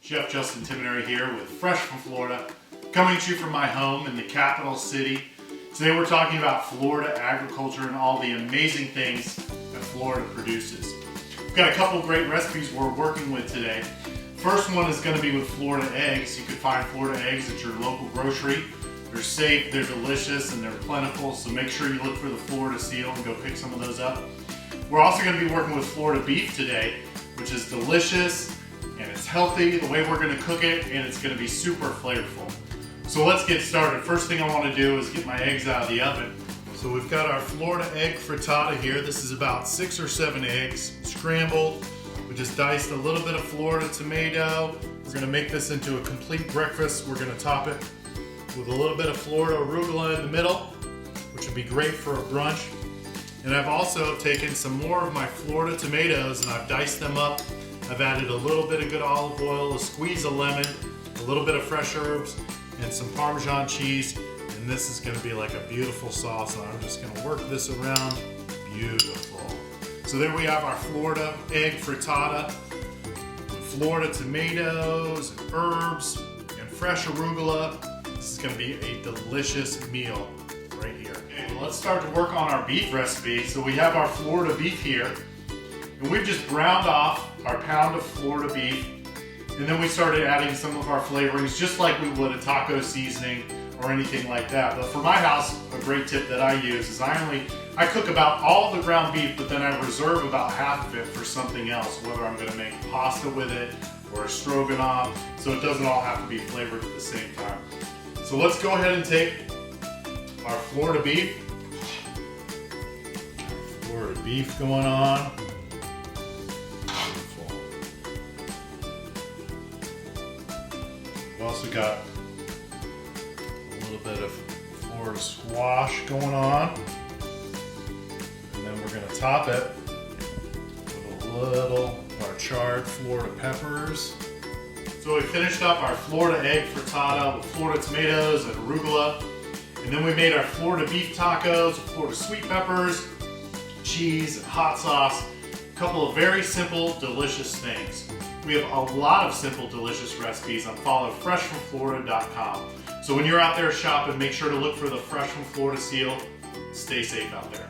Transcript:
Chef Justin Timoneri here with Fresh from Florida, coming to you from my home in the capital city. Today we're talking about Florida agriculture and all the amazing things that Florida produces. We've got a couple great recipes we're working with today. First one is going to be with Florida eggs. You can find Florida eggs at your local grocery. They're safe, they're delicious, and they're plentiful, so make sure you look for the Florida seal and go pick some of those up. We're also going to be working with Florida beef today, which is delicious and it's healthy the way we're going to cook it, and it's going to be super flavorful. So let's get started. First thing I want to do is get my eggs out of the oven. So we've got our Florida egg frittata here. This is about 6 or 7 eggs scrambled. We just diced a little bit of Florida tomato. We're going to make this into a complete breakfast. We're going to top it with a little bit of Florida arugula in the middle, which would be great for a brunch. And I've also taken some more of my Florida tomatoes and I've diced them up. I've added a little bit of good olive oil, a squeeze of lemon, a little bit of fresh herbs, and some Parmesan cheese. And this is going to be like a beautiful sauce. And I'm just going to work this around. Beautiful. So there we have our Florida egg frittata with Florida tomatoes and herbs and fresh arugula. This is going to be a delicious meal right here. Okay, well, let's start to work on our beef recipe. So we have our Florida beef here. And we've just browned off our pound of Florida beef, and then we started adding some of our flavorings just like we would a taco seasoning or anything like that. But for my house, a great tip that I use is I cook about all of the ground beef, but then I reserve about half of it for something else, whether I'm going to make pasta with it or a stroganoff, so it doesn't all have to be flavored at the same time. So let's go ahead and take our Florida beef. Florida beef going on. We've also got a little bit of Florida squash going on. And then we're going to top it with a little of our charred Florida peppers. So we finished up our Florida egg frittata with Florida tomatoes and arugula. And then we made our Florida beef tacos with Florida sweet peppers, cheese, and hot sauce. A couple of very simple, delicious things. We have a lot of simple, delicious recipes on followfreshfromflorida.com. So when you're out there shopping, make sure to look for the Fresh from Florida seal. Stay safe out there.